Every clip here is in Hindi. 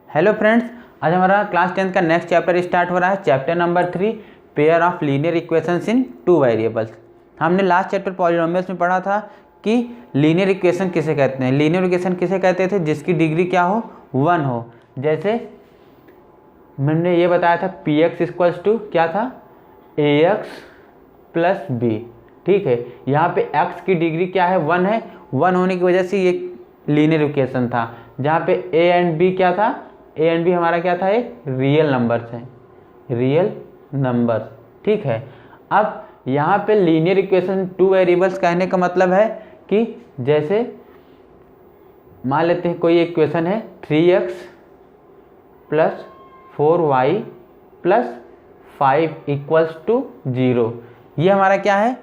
हेलो फ्रेंड्स, आज हमारा क्लास 10 का नेक्स्ट चैप्टर स्टार्ट हो रहा है। Chapter number 3, pair of linear equations in two variables. हमने लास्ट चैप्टर पॉलिनोमियल्स में पढ़ा था कि लीनियर इक्वेशन किसे कहते हैं। लीनियर इक्वेशन किसे कहते थे? जिसकी डिग्री क्या हो, 1 हो। जैसे मैंने ये बताया था पी एक्स इक्वल्स टू क्या था, ए एक्स प्लस बी। ठीक है, यहाँ पे x की डिग्री क्या है, 1 है। 1 होने की वजह से ये लीनियर इक्वेशन था। जहाँ पे a एंड b क्या था, a एंड b हमारा क्या था, एक रियल नंबर्स है, रियल नंबर। ठीक है, अब यहाँ पे लीनियर इक्वेशन टू वेरिएबल्स कहने का मतलब है कि जैसे मान लेते हैं कोई इक्वेशन है 3x plus 4y plus 5 equals to 0। ये हमारा क्या है,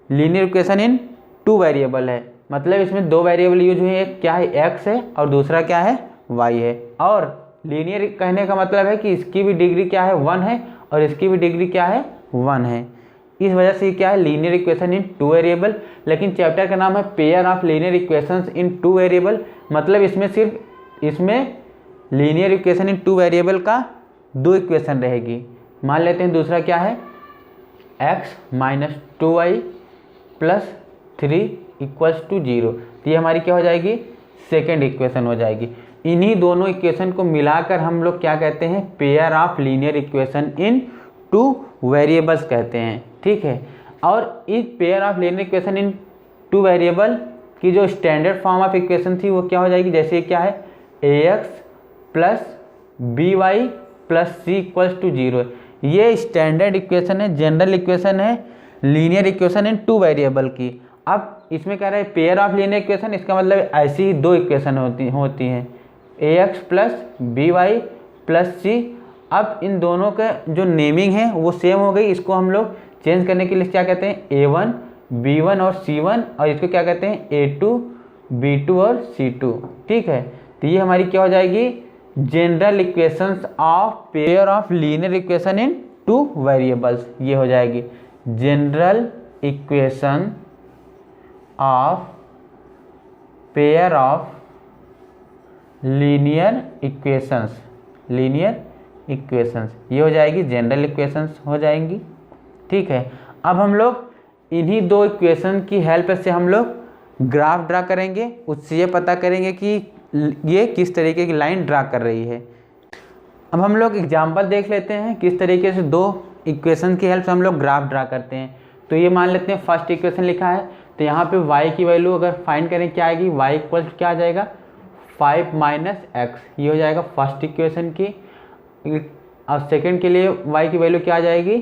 linear equation in two variable है। मतलब इसमें दो वेरिएबल यूज हुए हैं, एक क्या है x है और दूसरा क्या है y है। और लीनियर कहने का मतलब है कि इसकी भी डिग्री क्या है, 1 है और इसकी भी डिग्री क्या है, 1 है। इस वजह से क्या है, linear equation in two variable. लेकिन चैप्टर का नाम है pair of linear equations in two variable. मतलब इसमें linear equation in two variable का दो इक्वेशन रहेगी। मान लेते हैं दूसरा क्या है, x minus 2y plus 3 equals to 0। तो ये हमारी क्या हो जाएगी, सेकेंड इक्वेशन हो जाएगी। इन्हीं दोनों इक्वेशन को मिलाकर हम लोग क्या कहते हैं, pair of linear equation in two variables कहते हैं। ठीक है, और इस pair of linear equation in two variable की जो स्टैंडर्ड फॉर्म ऑफ इक्वेशन थी वो क्या हो जाएगी, जैसे क्या है ax plus by plus c equals to 0। ये स्टैंडर्ड इक्वेशन है, जनरल इक्वेशन है linear equation in two variable की। अब इसमें कह रहा है पेयर ऑफ लीनियर इक्वेशन, इसका मतलब ऐसी ही दो इक्वेशन होती हैं ax प्लस by प्लस सी। अब इन दोनों का जो नेमिंग है वो सेम हो गई। इसको हम लोग चेंज करने के लिए क्या कहते हैं, a1 b1 और c1, और इसको क्या कहते हैं a2 b2 और c2। ठीक है, तो ये हमारी क्या हो जाएगी, general equations of pair of linear equation in two variables. ये हो जाएगी general equation of pair of linear equations, linear equations ये हो जाएगी जनरल इक्वेशंस हो जाएंगी। ठीक है, अब हम लोग इन्हीं दो इक्वेशन की हेल्प से हम लोग ग्राफ ड्रा करेंगे। उससे ये पता करेंगे कि ये किस तरीके की लाइन ड्रा कर रही है। अब हम लोग एग्जाम्पल देख लेते हैं किस तरीके से दो इक्वेशन की हेल्प से हम लोग ग्राफ ड्रा करते हैं। तो ये मान लेते हैं फर्स्ट इक्वेशन लिखा है, तो यहाँ पे y की वैल्यू अगर फाइंड करें क्या आएगी, y इक्वल क्या आ जाएगा, 5 माइनस एक्स। ये हो जाएगा फर्स्ट इक्वेशन की। और सेकेंड के लिए y की वैल्यू क्या आ जाएगी,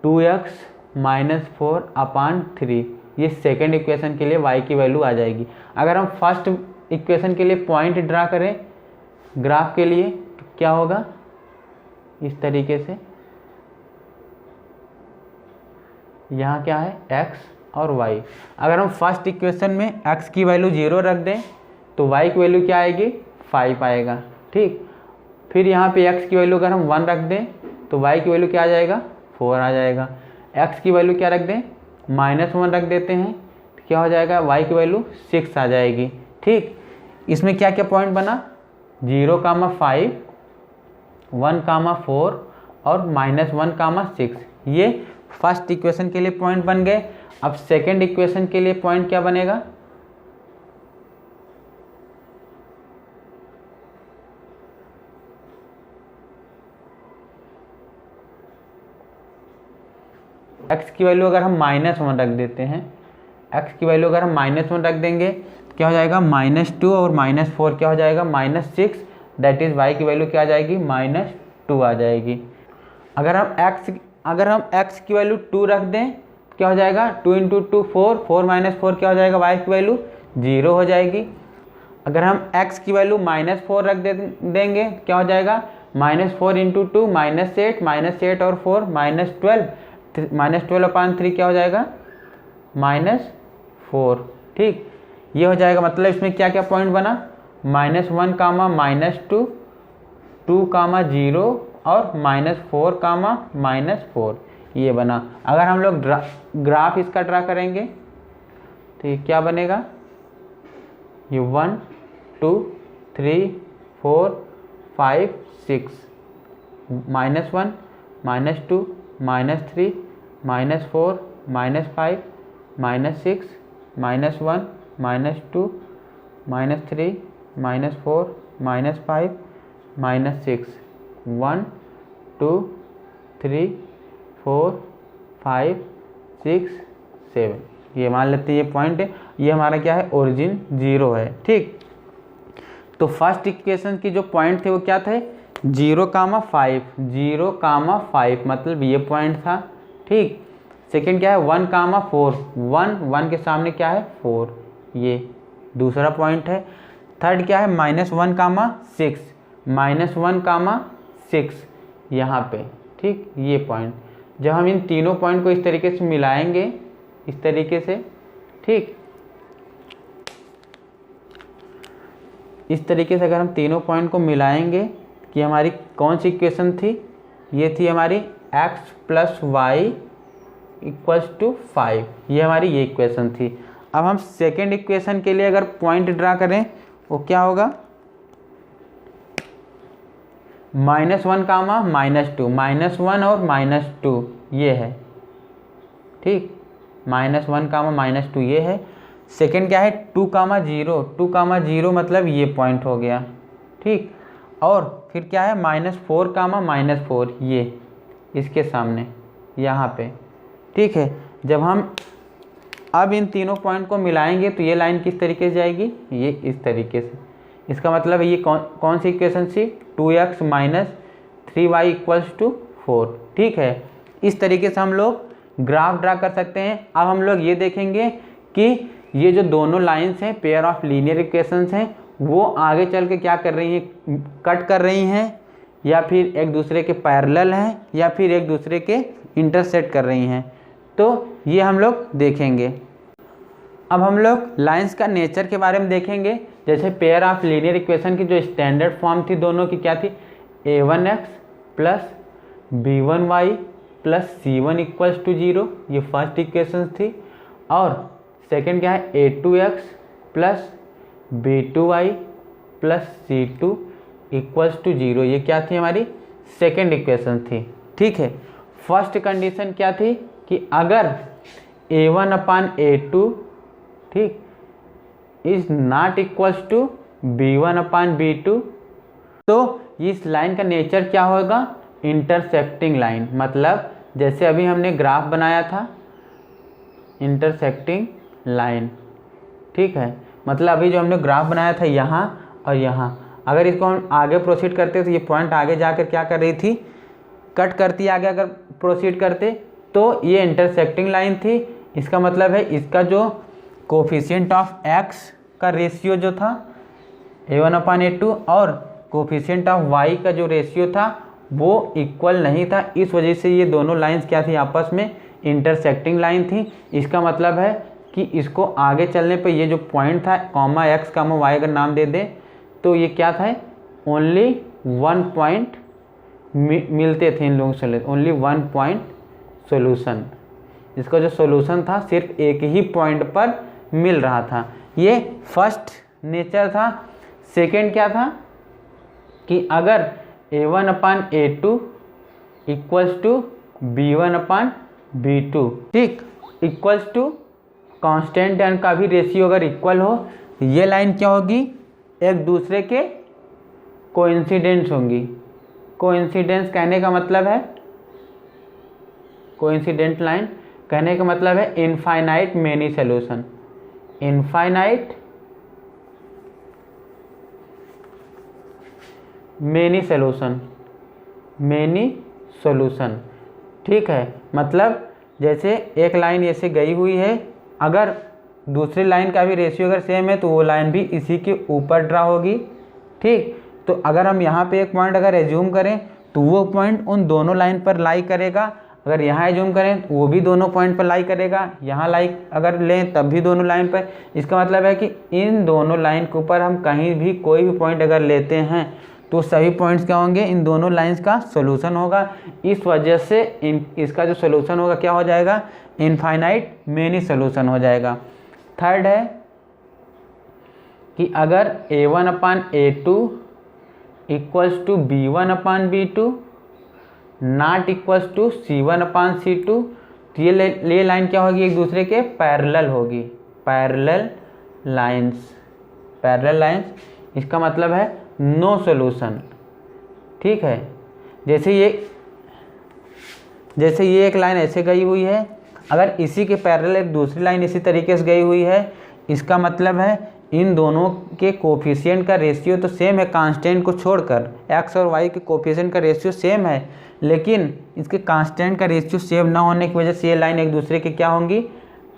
2x माइनस 4 अपान 3। ये सेकेंड इक्वेशन के लिए y की वैल्यू आ जाएगी। अगर हम फर्स्ट इक्वेशन के लिए पॉइंट ड्रा करें ग्राफ के लिए तो क्या होगा, इस तरीके से यहाँ क्या है x और y। अगर हम फर्स्ट इक्वेशन में x की वैल्यू 0 रख दें तो y की वैल्यू क्या आएगी, 5 आएगा। ठीक, फिर यहाँ पे x की वैल्यू अगर हम 1 रख दें तो y की वैल्यू क्या आ जाएगा, 4 आ जाएगा। x की वैल्यू क्या रख दें, -1 रख देते हैं तो क्या हो जाएगा, y की वैल्यू 6 आ जाएगी। ठीक, इसमें क्या क्या पॉइंट बना, 0, 5, 1, 4 और -1, 6। ये फर्स्ट इक्वेशन के लिए पॉइंट बन गए। अब सेकेंड इक्वेशन के लिए पॉइंट क्या बनेगा, x की वैल्यू अगर हम -1 रख देते हैं, x की वैल्यू अगर हम -1 रख देंगे तो क्या हो जाएगा, -2 और -4 क्या हो जाएगा, -6। दैट इज y की वैल्यू क्या आ जाएगी, -2 आ जाएगी। अगर हम x की वैल्यू 2 रख दें तो क्या हो जाएगा, 2 × 2 4, 4 - 4 क्या हो जाएगा, y की वैल्यू 0 हो जाएगी। अगर हम x की वैल्यू -4 रख देंगे क्या हो जाएगा, -4 × 2 -8, -8 और 4 -12 अपान 3 क्या हो जाएगा, -4। ठीक, ये हो जाएगा। मतलब इसमें क्या क्या पॉइंट बना, -1, -2, 2, 0 और -4, -4 ये बना। अगर हम लोग ग्राफ इसका ड्रा करेंगे तो ये क्या बनेगा, ये 1, 2, 3, 4, 5 6 -1 -2 -3 -4 -5 -6 -1 -2 -3 -4 -5 -6 1 2 3 4 5 6 7। ये मान लेते हैं ये पॉइंट है, ये हमारा क्या है, ओरिजिन 0 है। ठीक, तो फर्स्ट इक्वेशन की जो पॉइंट थे वो क्या थे, 0,5 0,5 मतलब ये पॉइंट था। ठीक, सेकंड क्या है 1,4 1 के सामने क्या है 4, ये दूसरा पॉइंट है। थर्ड क्या है -1,6 -1,6 यहाँ पे। ठीक, ये पॉइंट जब हम इन तीनों पॉइंट को इस तरीके से मिलाएंगे, इस तरीके से, ठीक, इस तरीके से अगर हम तीनों पॉइंट को मिलाएंगे कि हमारी कौन सी इक्वेशन थी, ये थी हमारी x + y = 5, ये हमारी ये इक्वेशन थी। अब हम सेकेंड इक्वेशन के लिए अगर पॉइंट ड्रा करें वो क्या होगा, -1, -2 -1 और -2 ये है। ठीक, -1, -2 ये है। सेकेंड क्या है 2,0 2,0 मतलब ये पॉइंट हो गया। ठीक, और फिर क्या है -4, -4 ये इसके सामने यहाँ पे। ठीक है, जब हम अब इन तीनों पॉइंट को मिलाएंगे तो ये लाइन किस तरीके से जाएगी, ये इस तरीके से। इसका मतलब है ये कौन सी इक्वेशन थी, 2x - 3y = 4। ठीक है, इस तरीके से हम लोग ग्राफ ड्रा कर सकते हैं। अब हम लोग ये देखेंगे कि ये जो दोनों लाइंस हैं, पेयर ऑफ लीनियर इक्वेशंस हैं, वो आगे चल के क्या कर रही हैं, कट कर रही हैं, या फिर एक दूसरे के पैरेलल हैं, या फिर एक दूसरे के इंटरसेक्ट कर रही हैं। तो ये हम लोग देखेंगे। अब हम लोग लाइंस का नेचर के बारे में देखेंगे। जैसे पेयर ऑफ लीनियर इक्वेशन की जो स्टैंडर्ड फॉर्म थी दोनों की क्या थी, a1x + b1y + c1 = 0, ये फर्स्ट इक्वेशन थी। और सेकंड क्या है a2x + b2y + c2 = 0, ये क्या थी हमारी सेकंड इक्वेशन थी। ठीक है, फर्स्ट कंडीशन क्या थी कि अगर a1/a2 ठीक is not equal to b1/b2, तो इस लाइन का नेचर क्या होगा, इंटरसेक्टिंग लाइन। मतलब जैसे अभी हमने ग्राफ बनाया था, इंटरसेक्टिंग लाइन। ठीक है, मतलब अभी जो हमने ग्राफ बनाया था यहाँ और यहाँ, अगर इसको हम आगे प्रोसीड करते तो ये पॉइंट आगे जाकर क्या कर रही थी, कट करती आगे अगर प्रोसीड करते, तो ये इंटरसेक्टिंग लाइन थी। इसका मतलब है इसका जो कोफिशिएंट ऑफ x का रेशियो जो था a1/a2 और कोफिशिएंट ऑफ y का जो रेशियो था वो इक्वल नहीं था। इस वजह से ये दोनों लाइंस क्या थी, आपस में इंटरसेक्टिंग लाइन थी। इसका मतलब है कि इसको आगे चलने पे ये जो पॉइंट था (x, y) अगर नाम दे दे तो ये क्या था, ओनली 1 पॉइंट मिलते थे इन लोगों से, ओनली 1 पॉइंट सोल्यूशन। इसका जो सोल्यूशन था सिर्फ एक ही पॉइंट पर मिल रहा था। ये फर्स्ट नेचर था। सेकंड क्या था कि अगर a1/a2 = b1/b2 ठीक इक्वल्स टू कांस्टेंट एंड का भी रेशियो अगर इक्वल हो, ये लाइन क्या होगी, एक दूसरे के कोइंसिडेंस होंगी। कोइंसिडेंस कहने का मतलब है, कोइंसिडेंट लाइन कहने का मतलब है infinite many solution. Infinite many solution, many solution. ठीक है, मतलब जैसे एक लाइन ऐसे गई हुई है, अगर दूसरी लाइन का भी रेशियो अगर सेम है तो वो लाइन भी इसी के ऊपर ड्रा होगी। ठीक, तो अगर हम यहाँ पे एक पॉइंट अगर एज्यूम करें तो वो पॉइंट उन दोनों लाइन पर लाई करेगा। अगर यहाँ एज्यूम करें तो वो भी दोनों पॉइंट पर लाई करेगा। यहाँ लाइक अगर लें तब भी दोनों लाइन पर। इसका मतलब है कि इन दोनों लाइन के ऊपर हम कहीं भी कोई भी पॉइंट अगर लेते हैं तो सभी पॉइंट्स क्या होंगे, इन दोनों लाइंस का सॉल्यूशन होगा। इस वजह से इसका जो सॉल्यूशन होगा क्या हो जाएगा, इनफाइनाइट मेनी सॉल्यूशन हो जाएगा। थर्ड है कि अगर a1/a2 equals to B1 upon B2 not equals to C1 upon C2। तो ये लाइन क्या होगी, एक दूसरे के पैरेलल होगी, पैरेलल लाइंस, पैरेलल लाइंस। इसका मतलब है नो सॉल्यूशन। ठीक है, जैसे ये एक लाइन ऐसे गई हुई है, अगर इसी के पैरेलल एक दूसरी लाइन इसी तरीके से गई हुई है, इसका मतलब है इन दोनों के कोफिशिएंट का रेशियो तो सेम है, कांस्टेंट को छोड़कर एक्स और वाई के कोफिशिएंट का रेशियो सेम है, लेकिन इसके कांस्टेंट का रेशियो सेम ना होने की वजह से ये लाइन एक दूसरे के क्या होंगी,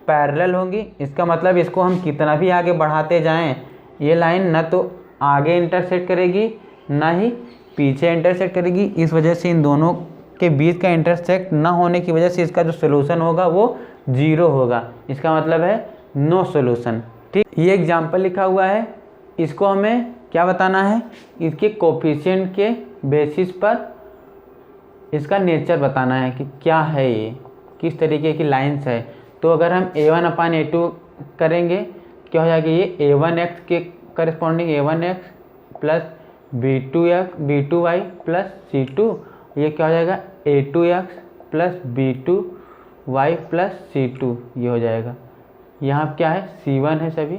पैरेलल होंगी। इसका मतलब इसको हम कितना भी आगे बढ़ाते जाएं, ये लाइन ना तो आगे इंटरसेक्ट करेगी ना ही पीछे इंटरसेक्ट करेगी। इस वजह से इन दोनों के बीच का इंटरसेक्ट ना होने की वजह से इसका जो सोल्यूशन होगा वो 0 होगा। इसका मतलब है नो सोल्यूशन। ठीक, ये एग्जाम्पल लिखा हुआ है, इसको हमें क्या बताना है, इसके कोफिशिएंट के बेसिस पर इसका नेचर बताना है कि क्या है, ये किस तरीके की लाइंस है। तो अगर हम A1 अपान A2 करेंगे, क्या हो जाएगा, ये A1x के corresponding A1x plus B2y plus C2, ये क्या हो जाएगा A2x plus B2y plus C2, ये हो जाएगा। यहाँ क्या है, C1 है सभी,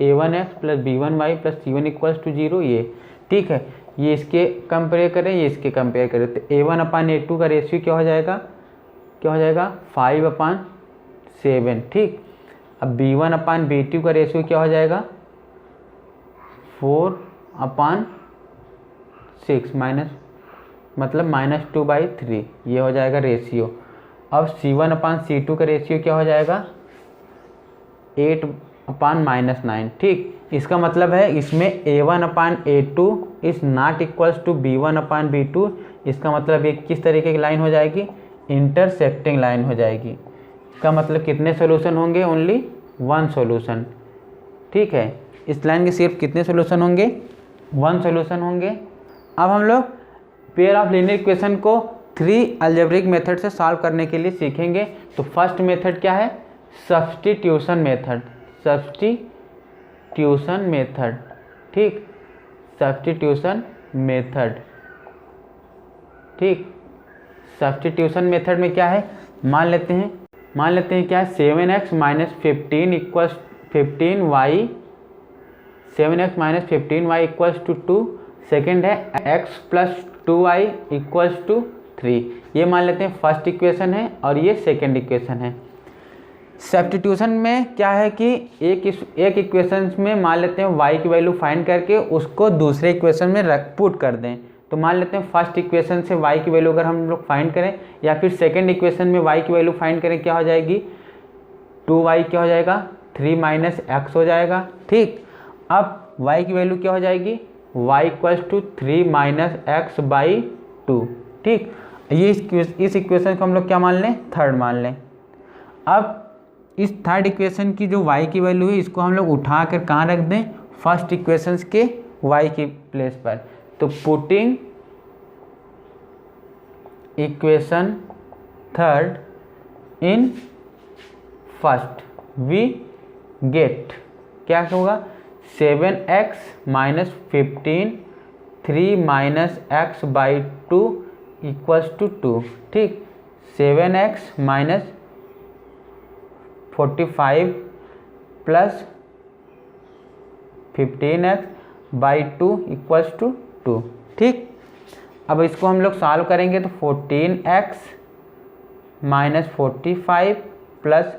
A1x plus B1y plus C1 equals to 0, ये ठीक है। ये इसके कंपेयर करें, ये इसके कंपेयर करें, तो A1 अपान A2 का रेशियो क्या हो जाएगा, 5 अपान 7। ठीक, अब B1 अपान B2 का रेशियो क्या हो जाएगा, 4 अपान 6 मतलब -2/3, ये हो जाएगा रेशियो। अब C1 अपान C2 का रेशियो क्या हो जाएगा, 8 अपान -9। ठीक, इसका मतलब है इसमें A1 upon A2 is not equals to B1 upon B2। इसका मतलब ये किस तरीके की लाइन हो जाएगी, इंटरसेक्टिंग लाइन हो जाएगी। इसका मतलब कितने सोल्यूशन होंगे, ओनली 1 सोल्यूशन। ठीक है, इस लाइन के सिर्फ कितने सोल्यूशन होंगे, 1 सोल्यूशन होंगे। अब हम लोग पेयर ऑफ लीनियर इक्वेशन को 3 अलजेब्रिक मेथड से सॉल्व करने के लिए सीखेंगे। तो फर्स्ट मेथड क्या है, सब्स्टिट्यूशन मेथड, सब्स्टिट्यूशन मेथड। ठीक, सब्स्टिट्यूशन मेथड। ठीक, सब्स्टिट्यूशन मेथड में क्या है, मान लेते हैं क्या है, 7x minus 15 equals 15y, 7x minus 15y equals to 2। Second है x plus 2y equals to 3। ये मान लेते हैं फर्स्ट इक्वेशन है और ये सेकेंड इक्वेशन है। सब्स्टिट्यूशन में क्या है कि एक इक्वेशन में मान लेते हैं y की वैल्यू फाइंड करके उसको दूसरे इक्वेशन में पुट कर दें। तो मान लेते हैं फर्स्ट इक्वेशन से y की वैल्यू अगर हम लोग फाइंड करें या फिर सेकेंड इक्वेशन में y की वैल्यू फाइंड करें, क्या हो जाएगी, 2y क्या हो जाएगा, 3 माइनस x हो जाएगा। ठीक, अब y की वैल्यू क्या हो जाएगी, y equals to 3 minus x by 2। ठीक, ये इस इक्वेशन को हम लोग क्या मान लें, थर्ड मान लें। अब इस थर्ड इक्वेशन की जो y की वैल्यू है इसको हम लोग उठा कर कहाँ रख दें, फर्स्ट इक्वेशन के y की प्लेस पर। तो putting equation third in first we get, क्या होगा, 7x minus 15 3 minus x by 2 equals to 2। ठीक, 7x minus 45 plus 15x by 2 equals to 2। ठीक, अब इसको हम लोग सॉल्व करेंगे तो 14x minus 45 plus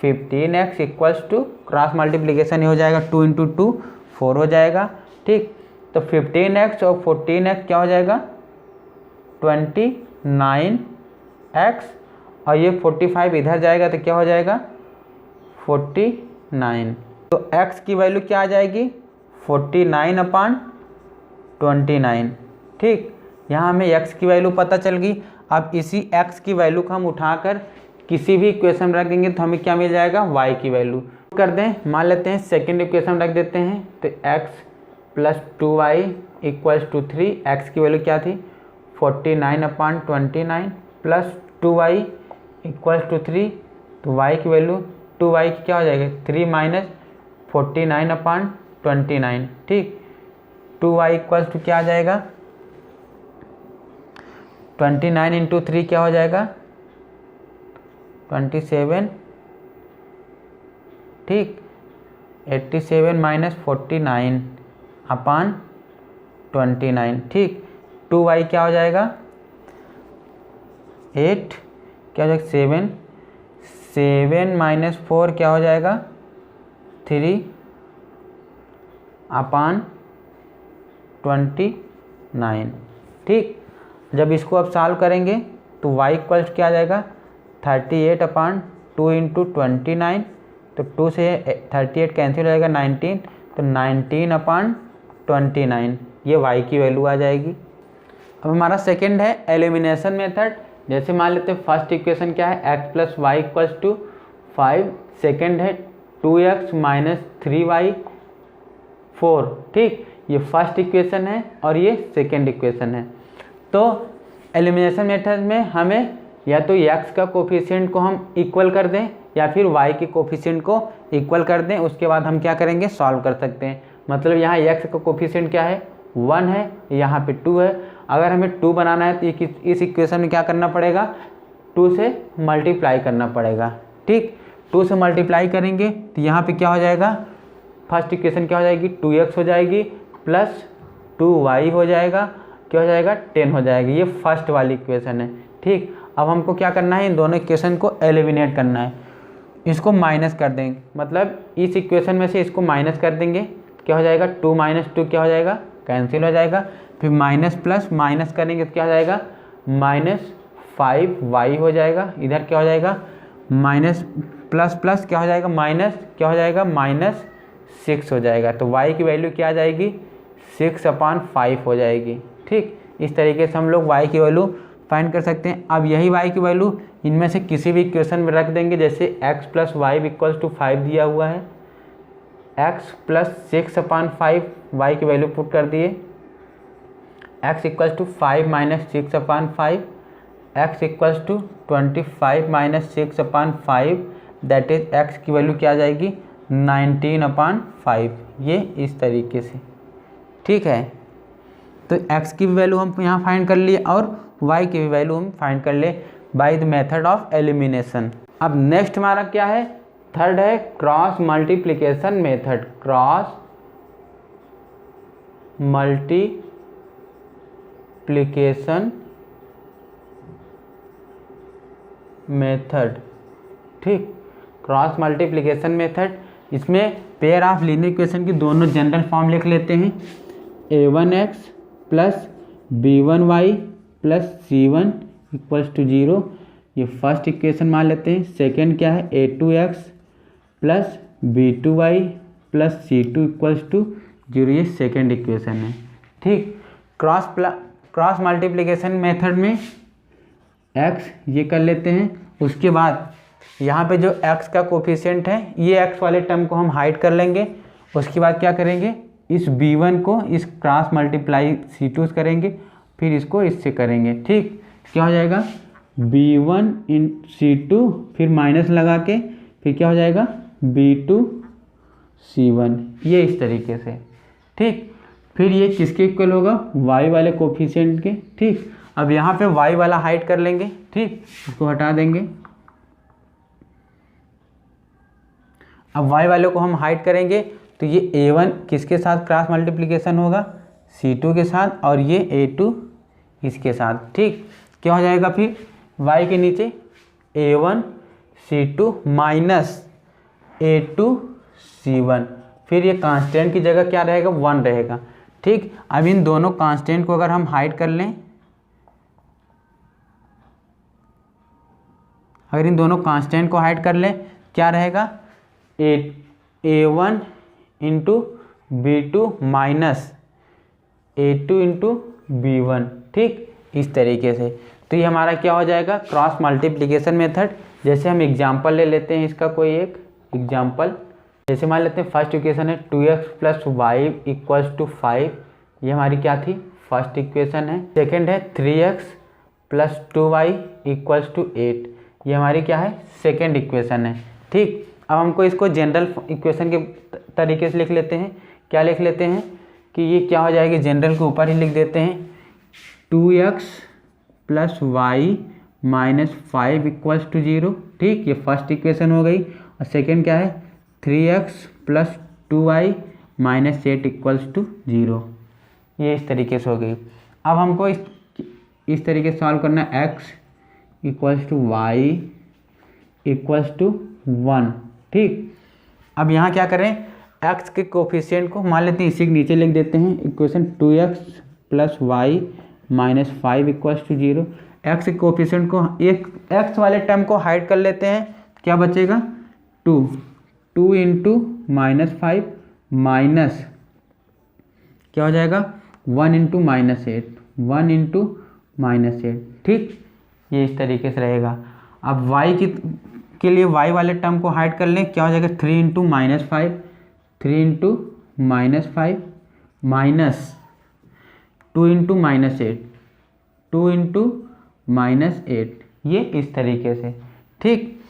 15x equals to, cross multiplication हो जाएगा, 2 इंटू 2 4 हो जाएगा। ठीक, तो 15x और 14x क्या हो जाएगा, 29x, और ये 45 इधर जाएगा तो क्या हो जाएगा, 49। तो x की वैल्यू क्या आ जाएगी, 49 अपान 29। ठीक, यहाँ हमें x की वैल्यू पता चल गई। अब इसी x की वैल्यू को हम उठाकर किसी भी इक्वेशन में रख देंगे तो हमें क्या मिल जाएगा, y की वैल्यू कर दें। मान लेते हैं सेकेंड इक्वेशन रख देते हैं, तो x plus 2y equals to 3। x की वैल्यू क्या थी, 49 अपान 29 प्लस 2y इक्वल्स टू 3। तो y की वैल्यू 2y की क्या हो जाएगी, 3 माइनस 49 अपान 29। ठीक, 2y इक्वल्स टू क्या आ जाएगा 29 इंटू 3 क्या हो जाएगा 27, ठीक। 87 माइनस 49 अपान 29, ठीक। 2y क्या हो जाएगा 8, क्या हो जाएगा 7 माइनस 4 क्या हो जाएगा 3 अपान 29, ठीक। जब इसको अब सॉल्व करेंगे तो y इक्वल्स क्या आ जाएगा 38 अपान 2 इंटू 29, तो 2 से 38 कैंसिल हो जाएगा 19, तो 19 अपान 29 ये y की वैल्यू आ जाएगी। अब हमारा सेकंड है एलिमिनेशन मेथड। जैसे मान लेते हैं फर्स्ट इक्वेशन क्या है x plus y equals to 5, second है 2x माइनस 3y 4, ठीक। ये फर्स्ट इक्वेशन है और ये सेकेंड इक्वेशन है। तो एलिमिनेशन मेथड में हमें या तो x का कोफिशिएंट को हम इक्वल कर दें या फिर y के कोफिशिएंट को इक्वल कर दें, उसके बाद हम क्या करेंगे सॉल्व कर सकते हैं। मतलब यहाँ x का कोफिशिएंट क्या है 1 है, यहाँ पे 2 है। अगर हमें 2 बनाना है तो इस इक्वेशन में क्या करना पड़ेगा 2 से मल्टीप्लाई करना पड़ेगा, ठीक। 2 से मल्टीप्लाई करेंगे तो यहाँ पे क्या हो जाएगा फर्स्ट इक्वेशन क्या हो जाएगी 2x हो जाएगी प्लस 2y हो जाएगा, क्या हो जाएगा 10 हो जाएगी। ये फर्स्ट वाली इक्वेशन है, ठीक। अब हमको क्या करना है इन दोनों इक्वेशन को एलिमिनेट करना है, इसको माइनस कर देंगे। मतलब इस इक्वेशन में से इसको माइनस कर देंगे, क्या हो जाएगा 2 माइनस 2 क्या हो जाएगा कैंसिल हो जाएगा। फिर माइनस प्लस माइनस करेंगे तो क्या हो जाएगा माइनस 5y हो जाएगा। इधर क्या हो जाएगा माइनस प्लस प्लस क्या हो जाएगा माइनस, क्या हो जाएगा माइनस 6 हो जाएगा। तो y की वैल्यू क्या आ जाएगी 6 अपान 5 हो जाएगी, ठीक। इस तरीके से हम लोग y की वैल्यू फाइंड कर सकते हैं। अब यही y की वैल्यू इनमें से किसी भी इक्वेशन में रख देंगे। जैसे x plus y equals to 5 दिया हुआ है, x प्लस 6 अपान 5 y की वैल्यू पुट कर दिए, x equals to 5 minus 6 upon 5, x equals to 25 minus 6 upon 5, that is x की वैल्यू क्या आ जाएगी 19 अपान 5। ये इस तरीके से, ठीक है। तो x की भी वैल्यू हम यहाँ फाइंड कर लिए और y की भी वैल्यू हम फाइंड कर लिए by the method of elimination. अब नेक्स्ट हमारा क्या है थर्ड है cross multiplication method. Cross multiplication method, ठीक। क्रॉस मल्टीप्लिकेशन मेथड, इसमें पेयर ऑफ लीनियर इक्वेशन की दोनों जनरल फॉर्म लिख लेते हैं। a1x plus b1y plus c1 equals to 0, ये फर्स्ट इक्वेशन मान लेते हैं। सेकेंड क्या है a2x plus b2y plus c2 equals to 0, ये सेकेंड इक्वेशन है, ठीक। क्रॉस मल्टीप्लिकेशन मेथड में x ये कर लेते हैं। उसके बाद यहाँ पे जो x का कोफिशिएंट है ये x वाले टर्म को हम हाइड कर लेंगे। उसके बाद क्या करेंगे इस b1 को इस क्रॉस मल्टीप्लाई c2 करेंगे, फिर इसको इससे करेंगे, ठीक। क्या हो जाएगा b1 इन c2 फिर माइनस लगा के फिर क्या हो जाएगा b2 c1, ये इस तरीके से, ठीक। फिर ये किसके इक्वल होगा y वाले कोफिशिएंट के, ठीक। अब यहाँ पे y वाला हाइड कर लेंगे, ठीक, उसको हटा देंगे। अब y वाले को हम हाइड करेंगे तो ये a1 किसके साथ क्रॉस मल्टीप्लिकेशन होगा c2 के साथ और ये a2 इसके साथ, ठीक। क्या हो जाएगा फिर y के नीचे a1 c2 minus a2 c1, फिर ये कांस्टेंट की जगह क्या रहेगा 1 रहेगा, ठीक। अब इन दोनों कांस्टेंट को अगर हम हाइड कर लें, अगर इन दोनों कांस्टेंट को हाइड कर लें क्या रहेगा a1 into b2 minus a2 into b1, ठीक, इस तरीके से। तो ये हमारा क्या हो जाएगा क्रॉस मल्टीप्लिकेशन मेथड। जैसे हम एग्जांपल ले लेते हैं इसका कोई एक एग्जांपल। जैसे मान लेते हैं फर्स्ट इक्वेशन है 2x plus y equals to 5, ये हमारी क्या थी फर्स्ट इक्वेशन है। सेकेंड है 3x plus 2y equals to 8, ये हमारी क्या है सेकेंड इक्वेशन है, ठीक। अब हमको इसको जनरल इक्वेशन के तरीके से लिख लेते हैं। क्या लिख लेते हैं कि ये क्या हो जाएगी, जनरल के ऊपर ही लिख देते हैं 2x plus y minus 5 equals to 0। ठीक, ये फर्स्ट इक्वेशन हो गई। और सेकेंड क्या है, 3x plus 2y minus 8 equals to 0। ये इस तरीके से हो गई। अब हमको इस तरीके से सॉल्व करना है, x equals to y equals to 1। ठीक, अब यहाँ क्या करें, x के कोफिशिएंट को मान लेते हैं इसी के नीचे लिख देते हैं, equation 2x plus y minus 5 equals to 0। x के कोफिशिएंट को एक x वाले टर्म को हाइड कर लेते हैं, क्या बचेगा 2 इंटू माइनस 5 माइनस क्या हो जाएगा 1 इंटू माइनस 8, 1 इंटू माइनस 8। ठीक, ये इस तरीके से रहेगा। अब y के लिए y वाले टर्म को हाइड कर लें, क्या हो जाएगा 3 into minus 5, 3 into minus 5 minus 2 into minus 8, 2 into minus 8, ये इस तरीके से। ठीक,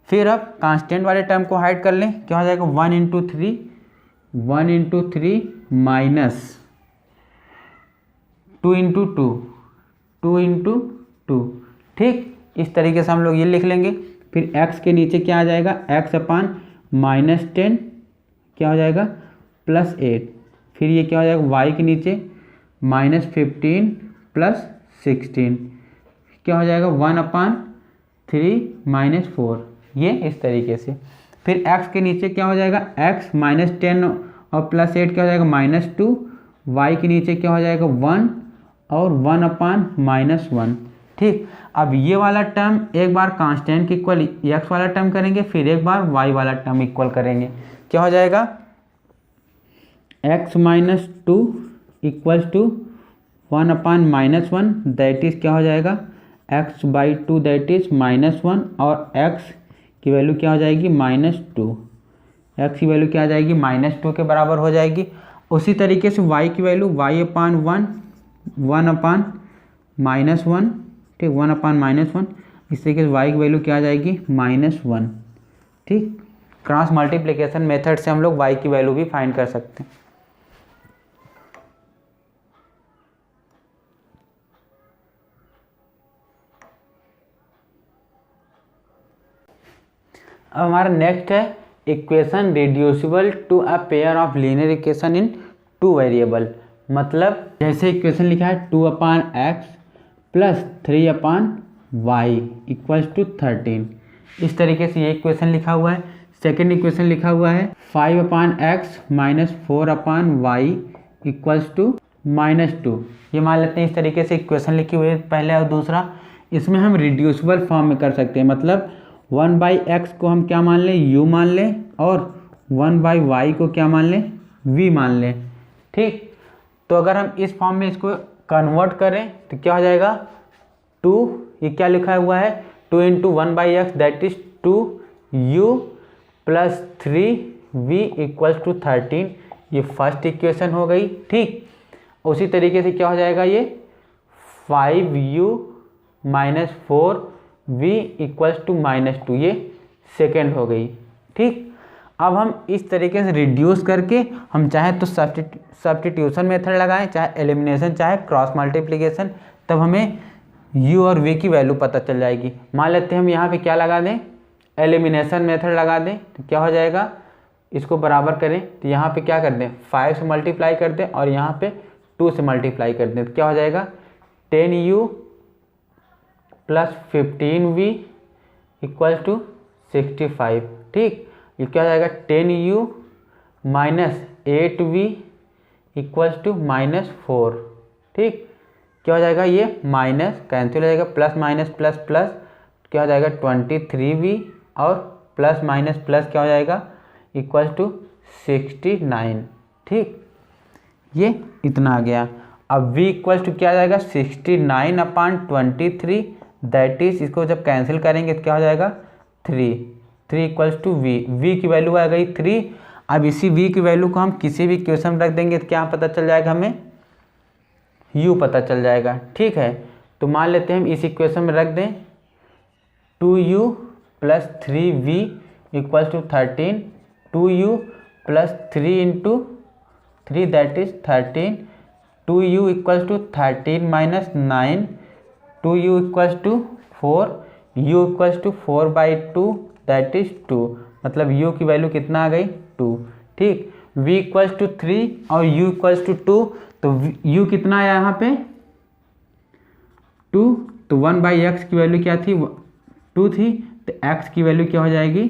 फिर अब कांस्टेंट वाले टर्म को हाइड कर लें, क्या हो जाएगा 1 into 3, 1 into 3 minus 2 into 2, 2 into 2। ठीक, इस तरीके से हम लोग ये लिख लेंगे। फिर x के नीचे क्या आ जाएगा, x अपान माइनस 10 क्या हो जाएगा प्लस 8। फिर ये क्या हो जाएगा y के नीचे माइनस 15 प्लस 16 क्या हो जाएगा 1 अपान 3 माइनस 4, ये इस तरीके से। फिर x के नीचे क्या हो जाएगा, x माइनस 10 और प्लस 8 क्या हो जाएगा माइनस 2, y के नीचे क्या हो जाएगा 1 और 1 अपान माइनस 1। ठीक, अब ये वाला टर्म एक बार कांस्टेंट के इक्वल x वाला टर्म करेंगे, फिर एक बार y वाला टर्म इक्वल करेंगे, क्या हो जाएगा x minus 2 equals to 1 upon minus 1, that is क्या हो जाएगा x by 2 that is minus 1, और x की वैल्यू क्या हो जाएगी माइनस 2, x की वैल्यू क्या आ जाएगी माइनस 2 के बराबर हो जाएगी। उसी तरीके से y की वैल्यू y अपान 1, 1 अपान माइनस 1। ठीक, 1 अपान माइनस 1, इस तरीके से y की वैल्यू क्या आ जाएगी माइनस 1। ठीक, क्रॉस मल्टीप्लिकेशन मेथड से हम लोग y की वैल्यू भी फाइंड कर सकते हैं। अब हमारा नेक्स्ट है equation reducible to a pair of linear equation in 2 variable. मतलब जैसे इक्वेशन लिखा है 2 upon x plus 3 upon y equals to 13, इस तरीके से ये इक्वेशन लिखा हुआ है। सेकेंड इक्वेशन लिखा हुआ है 5 upon x minus 4 upon y equals to minus 2। ये मान लेते हैं इस तरीके से इक्वेशन लिखी हुई है पहले। और दूसरा, इसमें हम रिड्यूसिबल फॉर्म में कर सकते हैं, मतलब 1 बाई एक्स को हम क्या मान लें u मान लें, और 1 बाई वाई को क्या मान लें v मान लें। ठीक, तो अगर हम इस फॉर्म में इसको कन्वर्ट करें तो क्या हो जाएगा 2, ये क्या लिखा हुआ है 2 into 1 by x that is 2u plus 3v equals to 13, ये फर्स्ट इक्वेशन हो गई। ठीक, उसी तरीके से क्या हो जाएगा ये 5u minus 4v equals to minus 2, ये सेकेंड हो गई। ठीक, अब हम इस तरीके से रिड्यूस करके हम चाहे तो सब्स्टिट्यूशन मेथड लगाएं, चाहे एलिमिनेशन, चाहे क्रॉस मल्टीप्लिकेशन, तब हमें u और v की वैल्यू पता चल जाएगी। मान लेते हैं हम यहाँ पे क्या लगा दें, एलिमिनेशन मेथड लगा दें, तो क्या हो जाएगा, इसको बराबर करें तो यहाँ पे क्या कर दें 5 से मल्टीप्लाई कर दें और यहाँ पे 2 से मल्टीप्लाई कर दें, तो क्या हो जाएगा 10u plus 15v equal to 65। ठीक, ये क्या हो जाएगा 10u minus 8v equals to minus 4। ठीक, क्या हो जाएगा ये माइनस कैंसिल हो जाएगा, प्लस माइनस प्लस प्लस क्या हो जाएगा 23v और प्लस माइनस प्लस क्या हो जाएगा इक्वल्स टू 69। ठीक, ये इतना आ गया। अब v इक्वल्स टू क्या आ जाएगा 69 अपान 23, दैट इज इसको जब कैंसिल करेंगे तो क्या हो जाएगा 3 इक्वल्स टू v की वैल्यू आ गई 3। अब इसी v की वैल्यू को हम किसी भी इक्वेशन में रख देंगे तो क्या पता चल जाएगा, हमें u पता चल जाएगा। ठीक है, तो मान लेते हैं हम इस इक्वेशन में रख दें 2u plus 3v equals to 13, 2u plus 3 into 3 that is 13, 2u equals to 13 minus 9, 2u equals to 4, u equals to 4/2 that is 2, मतलब u की वैल्यू कितना आ गई 2। ठीक, v इक्वल्स टू 3 और u इक्वल्स टू 2, तो u कितना आया यहाँ पे 2, तो 1/x की वैल्यू क्या थी 2 थी, तो x की वैल्यू क्या हो जाएगी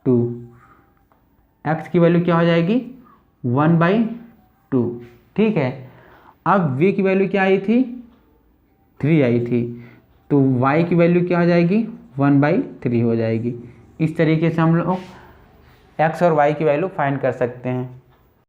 2, x की वैल्यू क्या हो जाएगी 1/2। ठीक है, अब v की वैल्यू क्या आई थी 3 आई थी, तो y की वैल्यू क्या हो जाएगी 1/3 हो जाएगी। इस तरीके से हम लोग x और y की वैल्यू फाइंड कर सकते हैं।